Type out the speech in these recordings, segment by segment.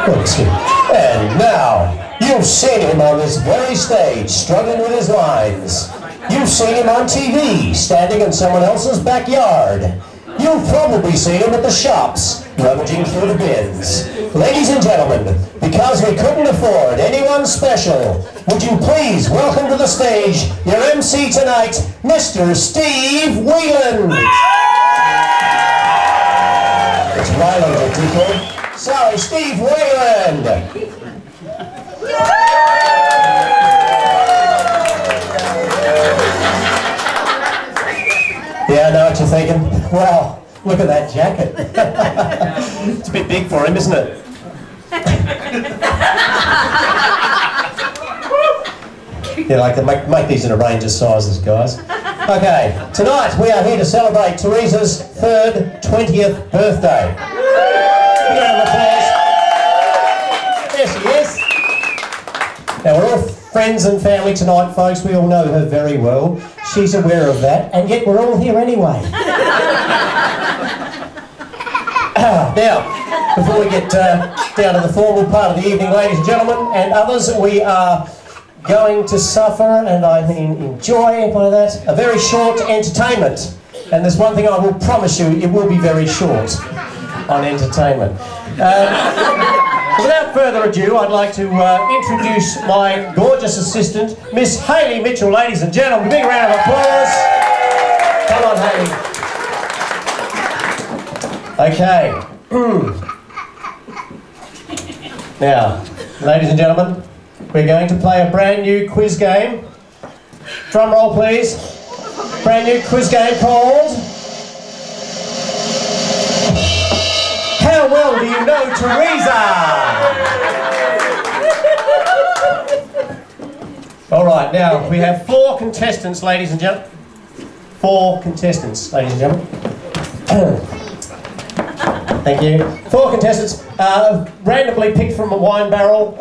And now, you've seen him on this very stage, struggling with his lines. You've seen him on TV, standing in someone else's backyard. You've probably seen him at the shops, rummaging through the bins. Ladies and gentlemen, because we couldn't afford anyone special, would you please welcome to the stage your MC tonight, Mr. Steve Whelan. It's Ryland, Tico. Sorry, Steve Whelan. Yeah, I know what you're thinking. Well, look at that jacket. It's a bit big for him, isn't it? Yeah, like to make these in a range of sizes, guys. Okay, tonight we are here to celebrate Theresa's 20th birthday. Give her an applause. There she is. Now, we're all friends and family tonight, folks. We all know her very well. She's aware of that, and yet we're all here anyway. Now, before we get down to the formal part of the evening, ladies and gentlemen, and others, we are going to suffer, and I mean enjoy by that, a very short entertainment. And there's one thing I will promise you, it will be very short on entertainment. Without further ado, I'd like to introduce my gorgeous assistant, Miss Hayley Mitchell, ladies and gentlemen. Big round of applause. Come on, Hayley. Okay. Now, ladies and gentlemen, we're going to play a brand new quiz game. Drum roll, please. Brand new quiz game called... How well do you know Theresa? All right, now we have 4 contestants, ladies and gentlemen. 4 contestants, ladies and gentlemen. Thank you. 4 contestants, randomly picked from a wine barrel.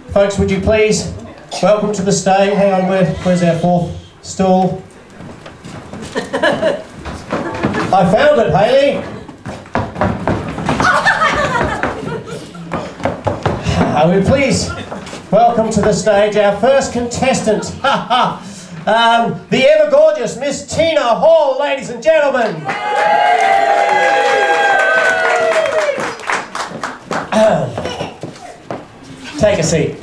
Folks, would you please welcome to the stage. Hang on, where's our 4th stool? I found it, Hayley. Will you please welcome to the stage our first contestant, the ever gorgeous Miss Tina Hall, ladies and gentlemen. Take a seat.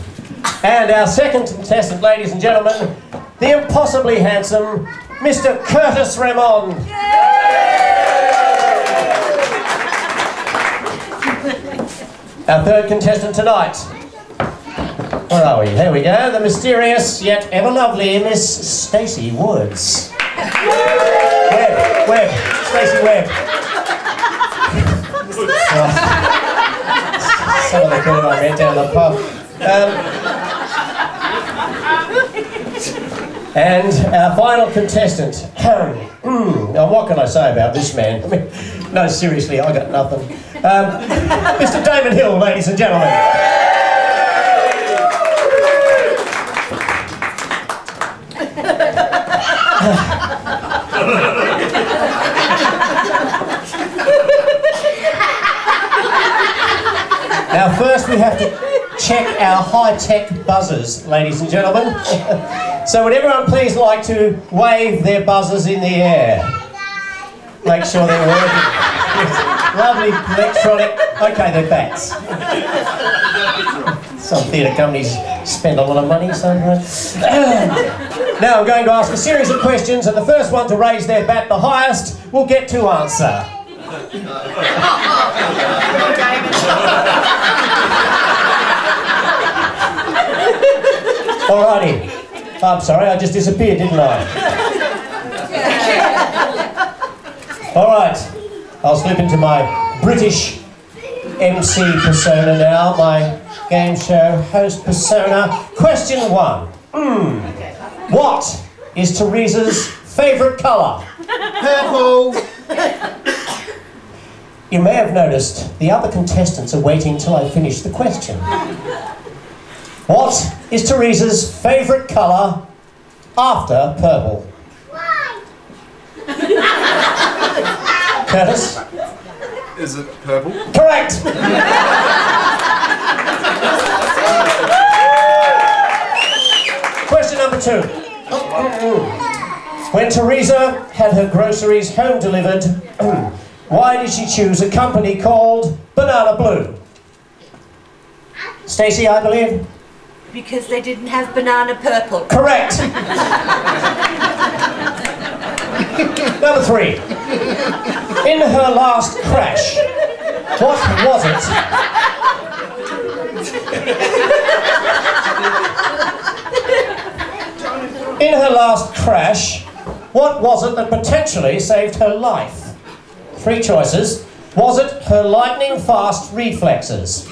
And our second contestant, ladies and gentlemen, the impossibly handsome Mr. Curtis Raymond. Our third contestant tonight. Where are we? Here we go. The mysterious yet ever lovely Miss Stacey Woods. Webb. Stacey Webb. Some of the good I met down the pub. And our final contestant. Now, what can I say about this man? I mean, no, seriously, I got nothing. Mr. Damon Hill, ladies and gentlemen. Now, first we have to check our high-tech buzzers, ladies and gentlemen. So would everyone please like to wave their buzzers in the air? Make sure they're working. Lovely electronic... Okay, they're bats. Some theatre companies spend a lot of money sometimes. Now I'm going to ask a series of questions, and the first one to raise their bat the highest will get to answer. Alrighty. I'm sorry, I just disappeared, didn't I? Alright. I'll slip into my British MC persona now, my game show host persona. Question 1. What is Theresa's favourite colour? Purple. You may have noticed the other contestants are waiting till I finish the question. What is Theresa's favourite colour after purple? White. Curtis? Is it purple? Correct! Question number 2. When Theresa had her groceries home delivered, why did she choose a company called Banana Blue? Stacey, I believe? Because they didn't have banana purple. Correct! Number 3. In her last crash, what was it? In her last crash, what was it that potentially saved her life? 3 choices. Was it her lightning-fast reflexes?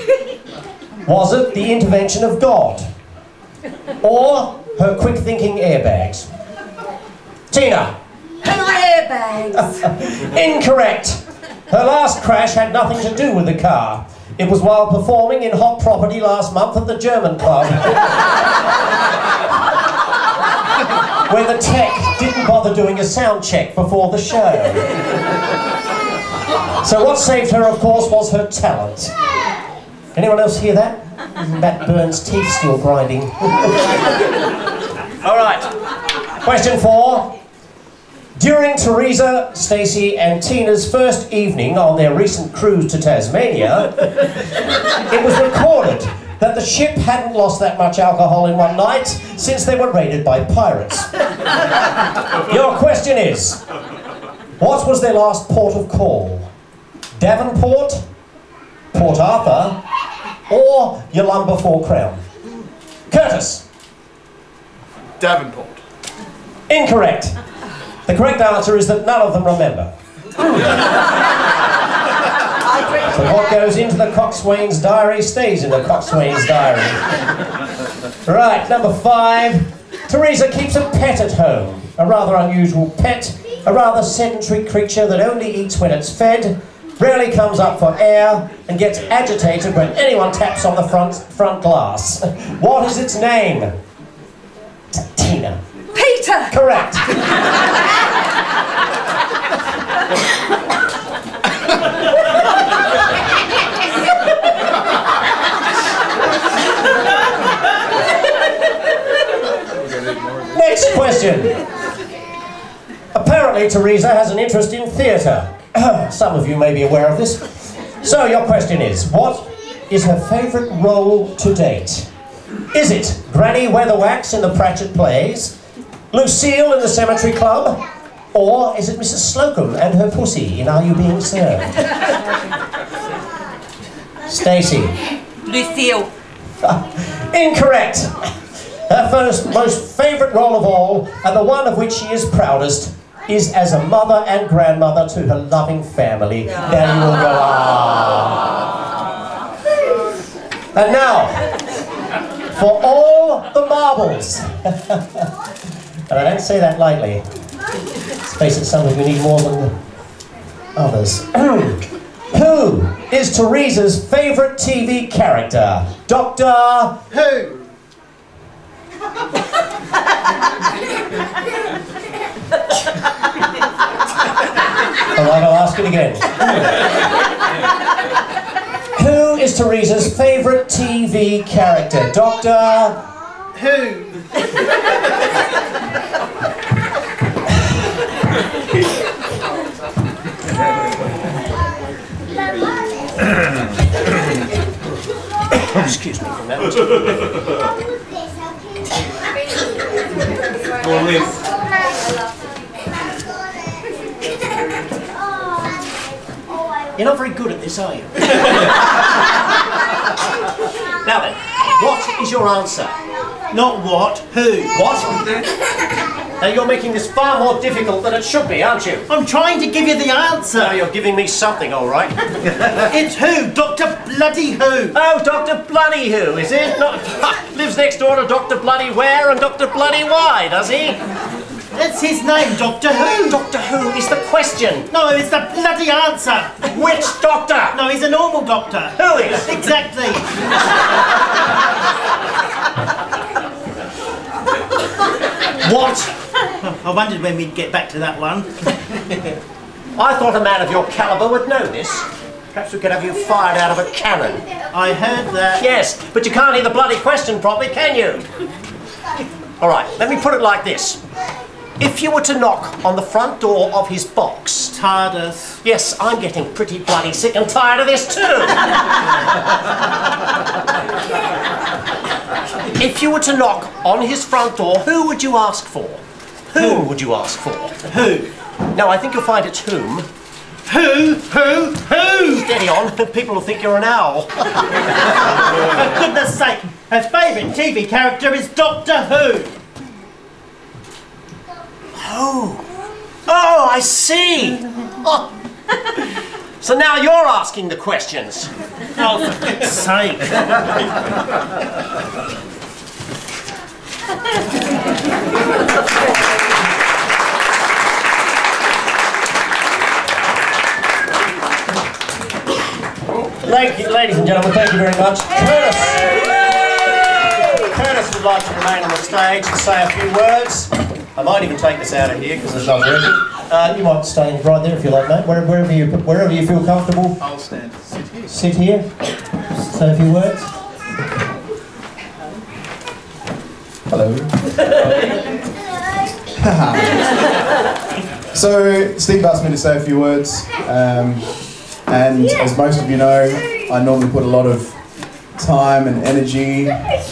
Was it the intervention of God? Or her quick-thinking airbags? Tina? Her airbags. Incorrect. Her last crash had nothing to do with the car. It was while performing in Hot Property last month at the German club, where the tech didn't bother doing a sound check before the show. So what saved her, of course, was her talent. Anyone else hear that? Matt Burns' teeth still grinding. All right. Question 4. During Theresa, Stacey and Tina's first evening on their recent cruise to Tasmania, it was recorded that the ship hadn't lost that much alcohol in one night since they were raided by pirates. Your question is, what was their last port of call? Devonport, Port Arthur, or Yalumba 4 Crown? Curtis? Davenport. Incorrect. The correct answer is that none of them remember. So what goes into the coxswain's diary stays in the coxswain's diary. Right, number 5. Theresa keeps a pet at home. A rather unusual pet, a rather sedentary creature that only eats when it's fed, rarely comes up for air, and gets agitated when anyone taps on the front glass. What is its name? Tina. Peter. Correct. Next question. Apparently Theresa has an interest in theatre. Some of you may be aware of this. So your question is, what is her favourite role to date? Is it Granny Weatherwax in the Pratchett plays, Lucille in the Cemetery Club, or is it Mrs. Slocum and her pussy in Are You Being Served? Stacey? Lucille. Incorrect. Her most favourite role of all, and the one of which she is proudest, is as a mother and grandmother to her loving family. Now you will go, ah. And now, for all the marbles. And I don't say that lightly. Let's face it, some of you need more than others. Who is Theresa's favourite TV character? Doctor Who? Alright, I'll ask it again. Who is Theresa's favourite TV character? Doctor Who? Excuse me for a minute. Go on, Liam. You're not very good at this, are you? Now then, what is your answer? Not what, who? What? Now you're making this far more difficult than it should be, aren't you? I'm trying to give you the Now answer. you're giving me something, all right. It's who? Dr. Bloody Who. Oh, Dr. Bloody Who, is it? Not, lives next door to Dr. Bloody Where and Dr. Bloody Why, does he? That's his name, Doctor Who. Doctor Who is the question. No, it's the bloody answer. Which doctor? No, he's a normal doctor. Who is? Exactly. What? I wondered when we'd get back to that one. I thought a man of your calibre would know this. Perhaps we could have you fired out of a cannon. I heard that. Yes, but you can't hear the bloody question properly, can you? All right, let me put it like this. If you were to knock on the front door of his box... TARDIS. Yes, I'm getting pretty bloody sick and tired of this too. If you were to knock on his front door, who would you ask for? Whom would you ask for? Who? No, I think you'll find it's whom. Who? Steady on, people will think you're an owl. For goodness sake, her favourite TV character is Doctor Who. Oh, I see. Oh. So now you're asking the questions. Oh, for goodness sake. Ladies and gentlemen, thank you very much. Curtis would like to remain on the stage and say a few words. I might even take this out of here because it's not working. You might stay right there if you like, mate. Wherever you feel comfortable. I'll stand. Sit here. Sit here. Say a few words. Hello. So, Steve asked me to say a few words, and as most of you know, I normally put a lot of time and energy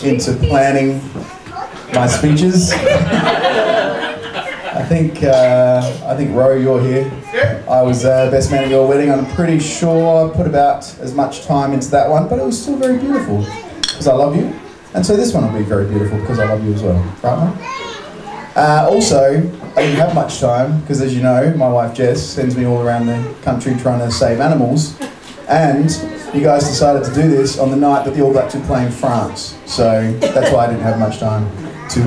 into planning my speeches. I think Ro, you're here. I was best man at your wedding. I'm pretty sure I put about as much time into that one, but it was still very beautiful because I love you. And so this one will be very beautiful because I love you as well, right, mate? Also, I didn't have much time because, as you know, my wife Jess sends me all around the country trying to save animals, and you guys decided to do this on the night that the All Blacks were playing France. So that's why I didn't have much time to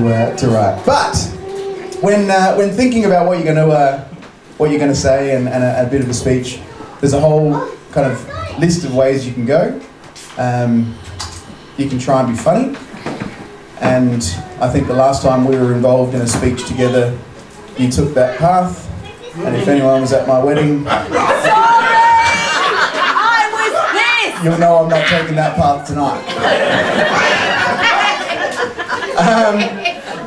write. But when thinking about what you're going to say and a bit of a speech, there's a whole kind of list of ways you can go. You can try and be funny, and I think the last time we were involved in a speech together, you took that path, and if anyone was at my wedding, I was pissed! you'll know I'm not taking that path tonight.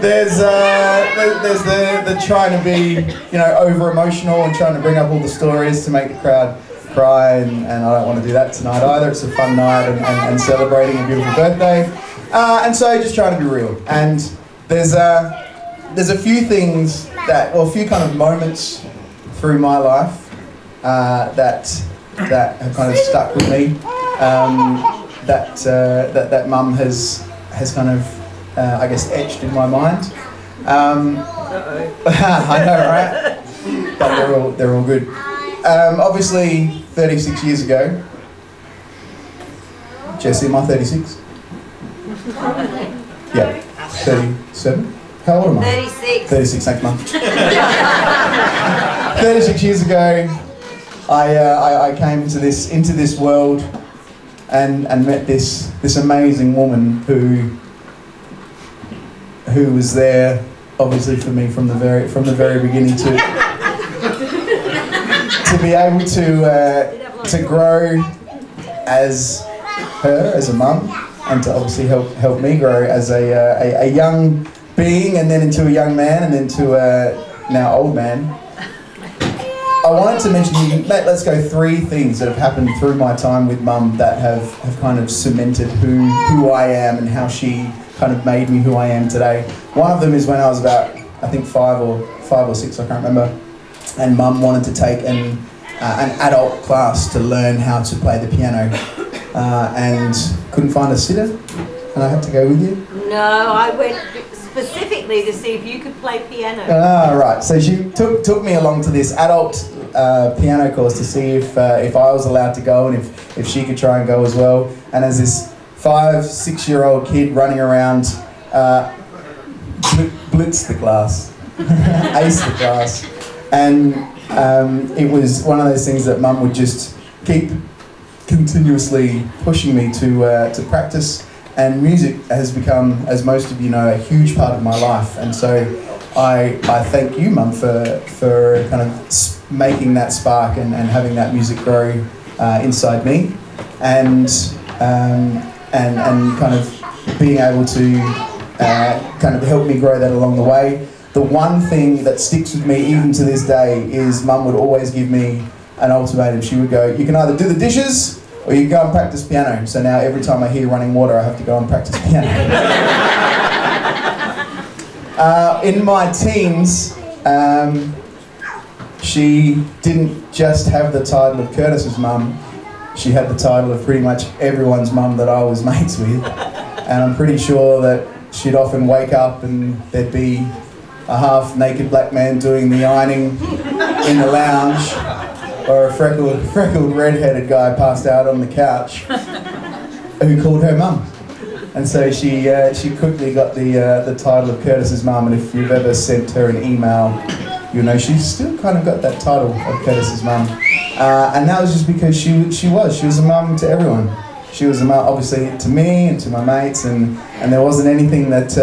There's the trying to be, over emotional and trying to bring up all the stories to make the crowd cry, and I don't want to do that tonight either. It's a fun night and celebrating a beautiful birthday, and so just trying to be real. And there's a few things a few kind of moments through my life that have kind of stuck with me. That Mum has kind of I guess etched in my mind. I know, right? But they're all good. Obviously, 36 years ago, Jesse, am I 36? Yeah, 37? How old am I? 36. 36 next month. 36 years ago, I came into this world and met this amazing woman who was there, obviously, for me from the very beginning to be able to grow as her, as a mum, and to obviously help me grow as a young being, and then into a young man, and then to a now old man. I wanted to mention, let's go 3 things that have happened through my time with Mum that have kind of cemented who I am and how she kind of made me who I am today. One of them is when I was about, I think 5 or 6, I can't remember, and Mum wanted to take an adult class to learn how to play the piano, and couldn't find a sitter, and I had to go with you. No, I went specifically to see if you could play piano. Ah, right. So she took me along to this adult piano course to see if I was allowed to go and if she could try and go as well. And as this 5-6-year-old kid running around, blitzed the class, aced the class, and it was one of those things that Mum would just keep continuously pushing me to practice. And music has become, as most of you know, a huge part of my life. And so I thank you, Mum, for kind of making that spark and having that music grow inside me, and kind of being able to kind of help me grow that along the way. The one thing that sticks with me even to this day is Mum would always give me an ultimatum. She would go, you can either do the dishes or you can go and practice piano. So now every time I hear running water, I have to go and practice piano. In my teens, she didn't just have the title of Curtis's mum, she had the title of pretty much everyone's mum that I was mates with. And I'm pretty sure that she'd often wake up and there'd be a half-naked black man doing the ironing in the lounge, or a freckled red-headed guy passed out on the couch who called her mum. And so she quickly got the title of Curtis's mum, and if you've ever sent her an email, you'll know she's still kind of got that title of Curtis's mum. And that was just because she was a mum to everyone. She was a mum, obviously, to me and to my mates, and there wasn't anything that,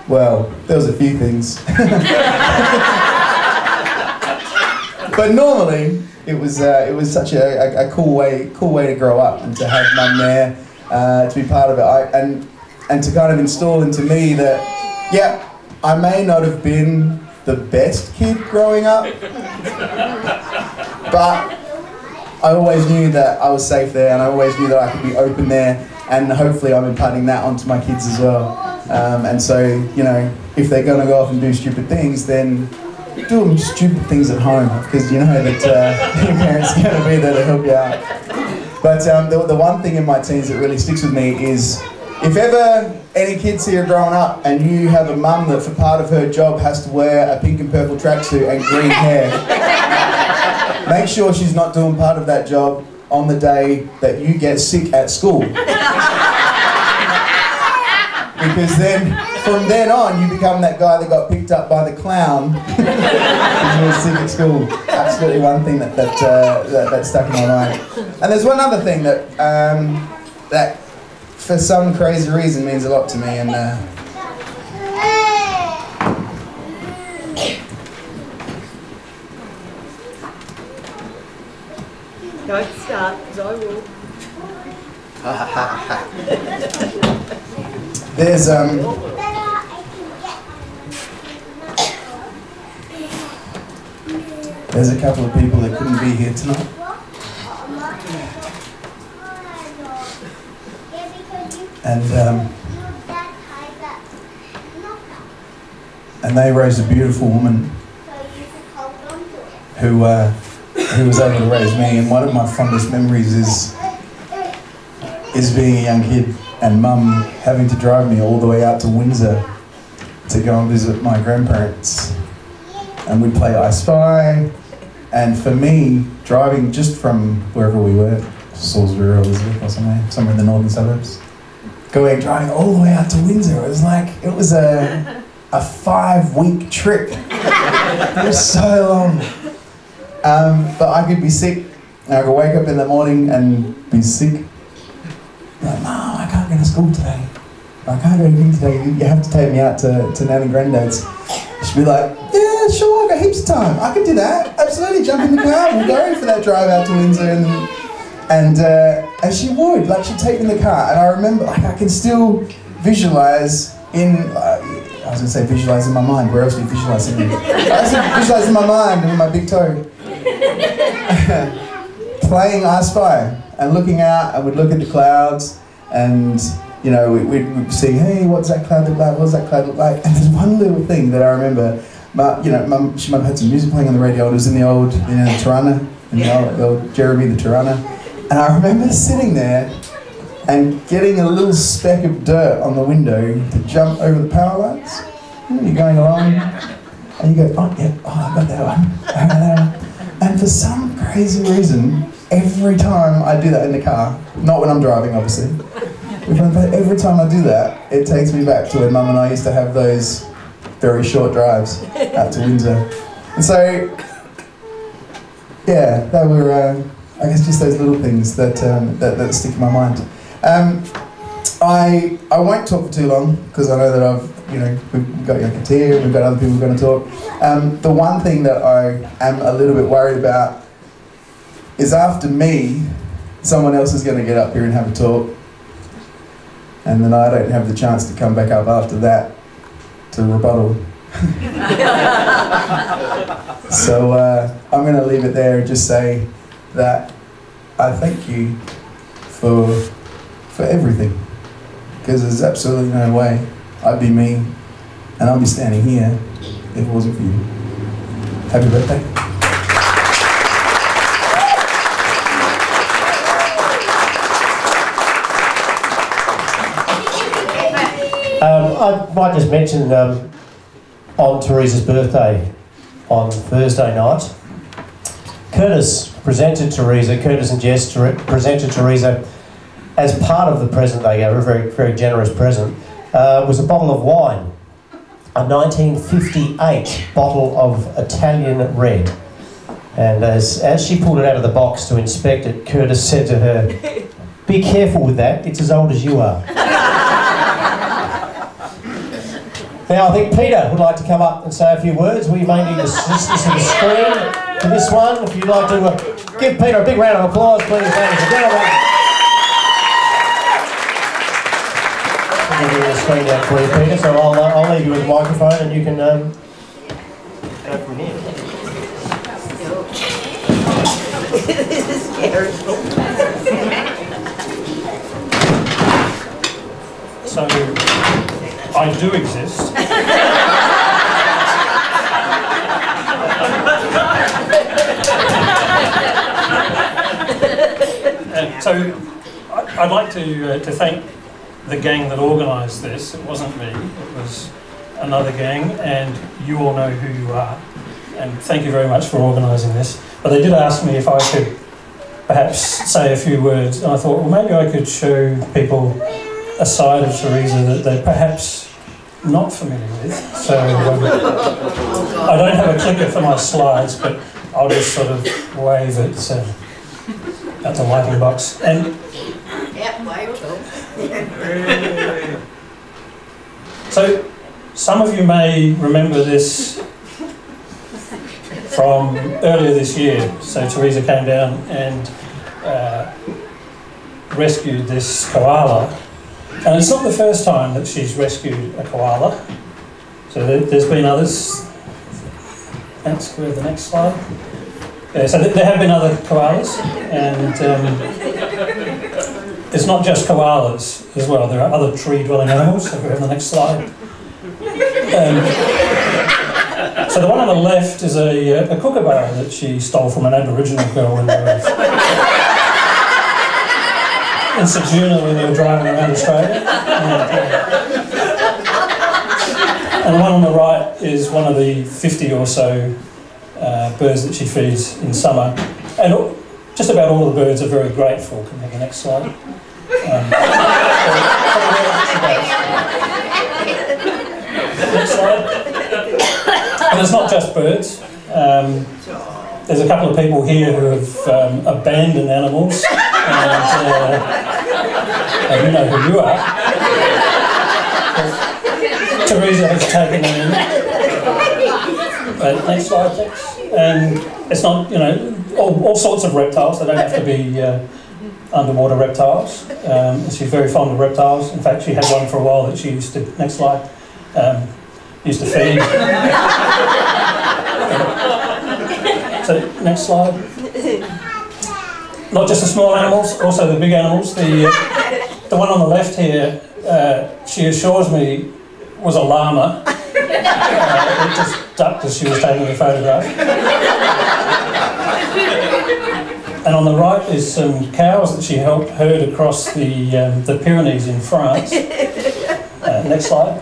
well, there was a few things. But normally, it was such a cool way to grow up and to have Mum there, to be part of it, and to kind of install into me that, yeah, I may not have been the best kid growing up, but I always knew that I was safe there, and I always knew that I could be open there, and hopefully I'm imparting that onto my kids as well. And so, you know, if they're going to go off and do stupid things, then do them stupid things at home, because you know that your parents are going to be there to help you out. But the one thing in my teens that really sticks with me is, if ever any kids here growing up and you have a mum that for part of her job has to wear a pink and purple tracksuit and green hair, make sure she's not doing part of that job on the day that you get sick at school. Because then, from then on, you become that guy that got picked up by the clown because you were sick at school. Absolutely one thing that stuck in my mind. And there's one other thing that, that for some crazy reason means a lot to me, and Don't start, because I will. there's a couple of people that couldn't be here tonight. And they raised a beautiful woman who was able to raise me. And one of my fondest memories is being a young kid and Mum having to drive me all the way out to Windsor to go and visit my grandparents. And we'd play I Spy. And for me, driving just from wherever we were, Salisbury or Elizabeth or somewhere in the northern suburbs, driving all the way out to Windsor, it was a 5-week trip. It was so long. But I could be sick, and I could wake up in the morning and be sick. Like, Mum, I can't go to school today. I can't go to anything today. You have to take me out to Nan and Granddad's. She'd be like, yeah, sure, I've got heaps of time. I can do that. Absolutely, jump in the car. We'll go for that drive out to Windsor. And she would, she'd take me in the car. And I remember, I can still visualise I was going to say visualise in my mind. Where else do you visualise in? I was visualise in my mind with my big toe. Playing I Spy and looking out, and we'd look at the clouds, and you know, we'd sing, hey, what's that cloud look like? What's that cloud look like? And there's one little thing that I remember. Mum, she might have had some music playing on the radio. It was in the old, Tirana, the old Jeremy the Tirana. And I remember sitting there and getting a little speck of dirt on the window to jump over the power lines. You're going along, and you go, oh yeah, I got that one. And for some crazy reason, every time I do that in the car, not when I'm driving, obviously, but every time I do that, it takes me back to when Mum and I used to have those very short drives out to Windsor. And so, yeah, they were, I guess, just those little things that stick in my mind. I won't talk for too long, because I know that we've got Katia, we've got other people going to talk. The one thing that I am a little bit worried about is after me, someone else is going to get up here and have a talk. And then I don't have the chance to come back up after that to rebuttal. So I'm going to leave it there and just say that I thank you for everything. Because there's absolutely no way I'd be me and I'd be standing here if it wasn't for you. Happy birthday. I might just mention on Theresa's birthday on Thursday night, Curtis and Jess presented Theresa as part of the present they gave her, a very, very generous present, was a bottle of wine, a 1958 bottle of Italian red. And as she pulled it out of the box to inspect it, Curtis said to her, "Be careful with that, it's as old as you are." Now I think Peter would like to come up and say a few words. We may need assistance on the screen for this one. If you'd like to give Peter a big round of applause, please, ladies and gentlemen. I'll give the screen down for you, Peter, so I'll leave you with the microphone and you can go from here. This is scary. So, I do exist. So, I'd like to thank the gang that organised this. It wasn't me, it was another gang, and you all know who you are. And thank you very much for organising this. But they did ask me if I could perhaps say a few words, and I thought, well, maybe I could show people a side of Theresa that they're perhaps not familiar with. So I don't have a clicker for my slides, but I'll just sort of wave at the lighting box. And so some of you may remember this from earlier this year. So Theresa came down and rescued this koala. And it's not the first time that she's rescued a koala. So there's been others. Thanks, go to the next slide. Yeah, so there have been other koalas, and it's not just koalas as well. There are other tree-dwelling animals. So go to the next slide. So the one on the left is a kookaburra that she stole from an Aboriginal girl in Ceduna when they were driving around Australia. And the one on the right is one of the 50 or so birds that she feeds in summer. And just about all the birds are very grateful. Can we have the next slide? Next slide. And it's not just birds. There's a couple of people here who have abandoned animals, and you know who you are. Theresa has taken them in. Next slide, thanks. And it's not, you know, all sorts of reptiles. They don't have to be underwater reptiles. She's very fond of reptiles. In fact, she had one for a while that she used to, next slide, used to feed. So, next slide. Not just the small animals, also the big animals. The one on the left here, she assures me was a llama. It just ducked as she was taking the photograph. And on the right is some cows that she helped herd across the Pyrenees in France. Next slide.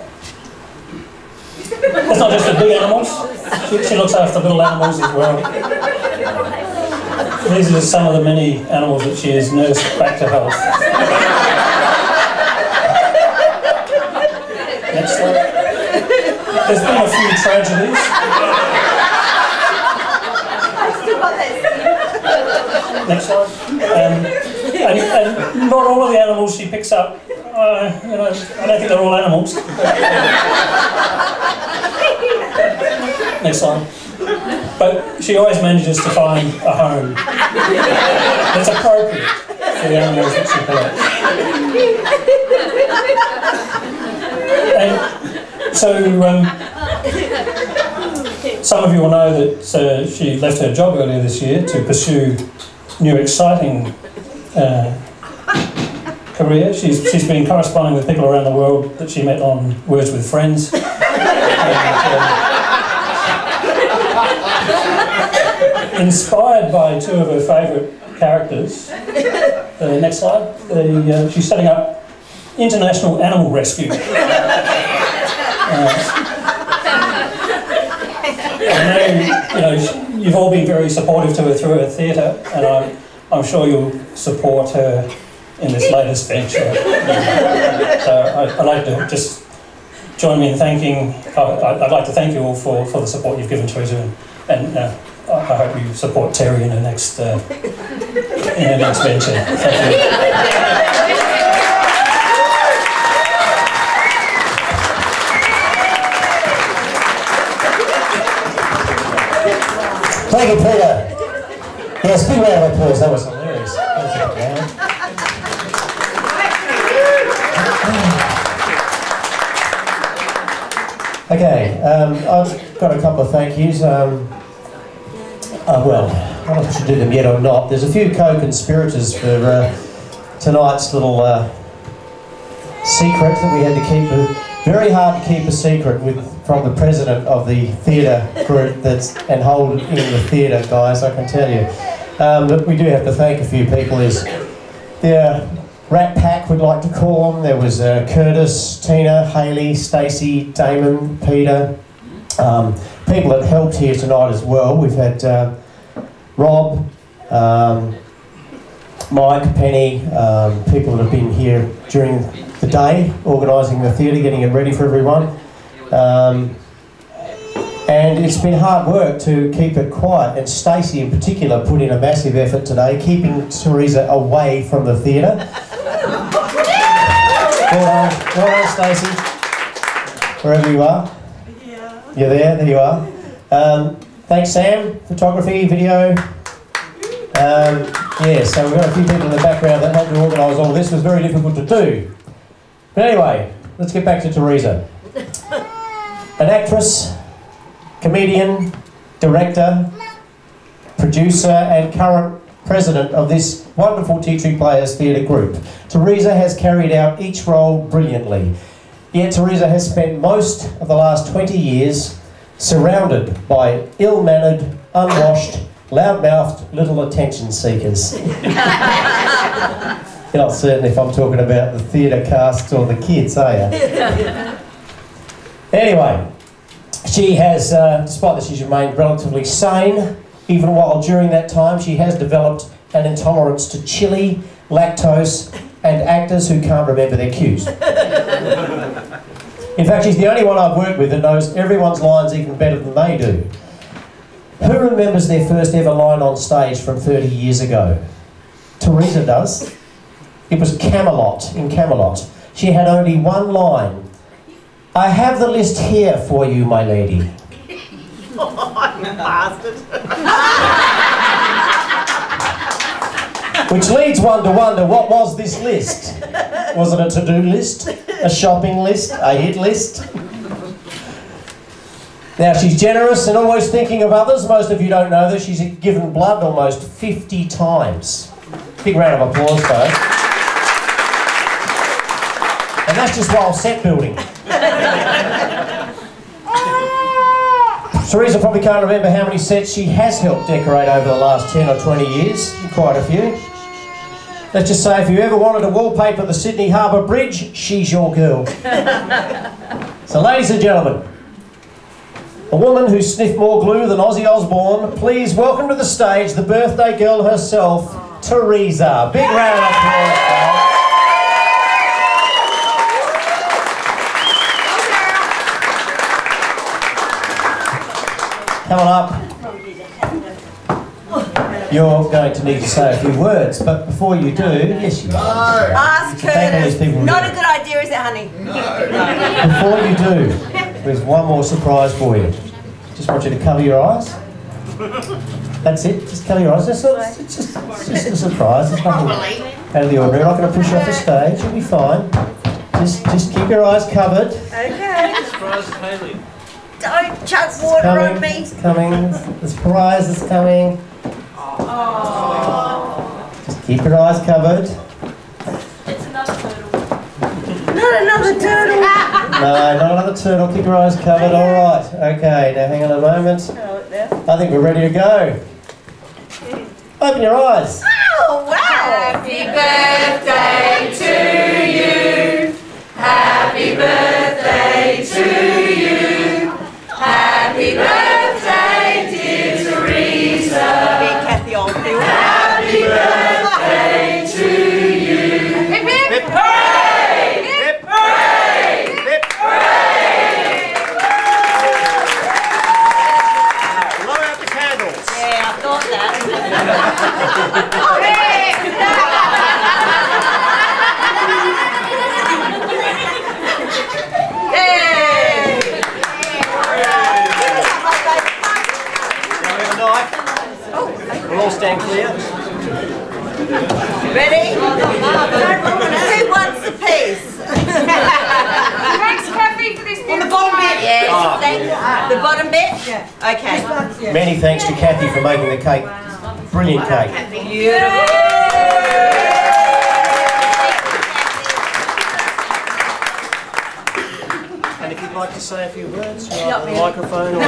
It's not just the big animals. She looks after little animals as well. These are just some of the many animals that she has nursed back to health. Next slide. There's been a few tragedies. Next slide. And not all of the animals she picks up, you know, I don't think they're all animals. Next slide. But she always manages to find a home that's appropriate for the animals that she collects. And so, some of you will know that she left her job earlier this year to pursue new exciting career. She's been corresponding with people around the world that she met on Words with Friends. Inspired by two of her favourite characters. Next slide. She's setting up international animal rescue. I know, you've all been very supportive to her through her theatre, and I'm sure you'll support her in this latest venture. So I'd like to just join me in thanking. I'd like to thank you all for the support you've given Theresa, and I hope you support Terry in her next venture. Thank you. Thank you, Peter. Yes, big round of applause. That was hilarious. Okay, I've got a couple of thank yous. Well, I don't know if I should do them yet or not. There's a few co-conspirators for tonight's little secret that we had to keep. Very hard to keep a secret from the president of the theatre group and hold in the theatre, guys, I can tell you. But we do have to thank a few people. There's the Rat Pack, we'd like to call them. There was Curtis, Tina, Hayley, Stacey, Damon, Peter. People that helped here tonight as well. We've had Rob, Mike, Penny, people that have been here during the day, organising the theatre, getting it ready for everyone. And it's been hard work to keep it quiet, and Stacey in particular put in a massive effort today, keeping Theresa away from the theatre. Well done, Stacey, wherever you are. Yeah. You're there you are. Thanks, Sam, photography, video. Yeah, so we've got a few people in the background that had to organise all this. It was very difficult to do. But anyway, let's get back to Theresa. An actress, comedian, director, producer and current president of this wonderful Tea Tree Players theatre group. Theresa has carried out each role brilliantly. Yet Theresa has spent most of the last 20 years surrounded by ill-mannered, unwashed, loud-mouthed little attention seekers. You're not certain if I'm talking about the theatre cast or the kids, are you? Anyway, she has, despite that she's remained relatively sane, even while during that time she has developed an intolerance to chili, lactose and actors who can't remember their cues. In fact, she's the only one I've worked with that knows everyone's lines even better than they do. Who remembers their first ever line on stage from 30 years ago? Theresa does. It was Camelot, in Camelot. She had only one line. I have the list here for you, my lady. Oh, you bastard. Which leads one to wonder, what was this list? Was it a to-do list? A shopping list? A hit list? Now, she's generous and always thinking of others. Most of you don't know that she's given blood almost 50 times. Big round of applause, folks. And that's just while set building. Theresa probably can't remember how many sets she has helped decorate over the last 10 or 20 years. Quite a few. Let's just say if you ever wanted to wallpaper the Sydney Harbour Bridge, she's your girl. So ladies and gentlemen, a woman who sniffed more glue than Ozzy Osbourne, please welcome to the stage the birthday girl herself, Theresa. Big round of applause, guys. Come on up. You're going to need to say a few words, but before you do, yes you are. Ask Curtis. Not a good idea, is it, honey? Before you do, there's one more surprise for you. Just want you to cover your eyes. That's it. Just cover your eyes. It's just a surprise. There's nothing out of the ordinary. We're not going to push you off the stage. You'll be fine. Just keep your eyes covered. Okay. Surprise is Haley. Don't chuck water on me. It's coming. The surprise is coming. Just keep your eyes covered. It's another turtle. Not another turtle. No, not another turtle. Keep your eyes covered. All right. Okay. Now hang on a moment. I think we're ready to go. Open your eyes. Oh, wow. Happy birthday to you. Happy birthday to you. Happy birthday, dear Theresa. Dear Kathy Oldfield. Happy birthday to you. Hip hip hooray! Hip hooray! Hip hooray! Blow out the candles. Yeah, I thought that. We'll all stand clear. Ready? Who wants a piece? Thanks, Kathy, for this. On the bottom bit? Yes. The bottom bit? Yeah. Okay. Many thanks to Kathy for making the cake. Brilliant cake. Beautiful. And if you'd like to say a few words, you're on the microphone or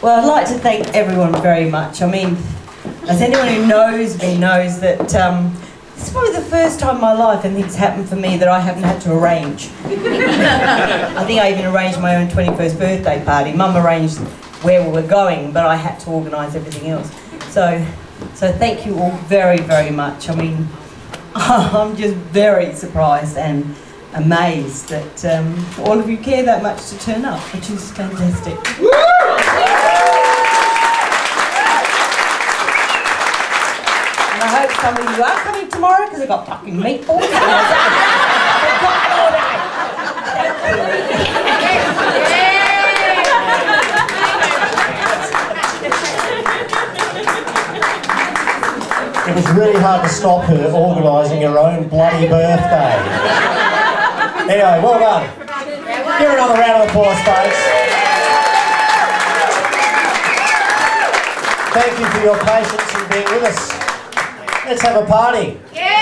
Well, I'd like to thank everyone very much. I mean, as anyone who knows me knows that this is probably the first time in my life anything's happened for me that I haven't had to arrange. I think I even arranged my own 21st birthday party. Mum arranged where we were going, but I had to organise everything else. So thank you all very, very much. I mean, I'm just very surprised and amazed that all of you care that much to turn up, which is fantastic. And I hope some of you are coming tomorrow because I've got fucking meatballs. It was really hard to stop her organising her own bloody birthday. Anyway, well done. Give her another round of applause, folks. Thank you for your patience and being with us. Let's have a party. Yeah!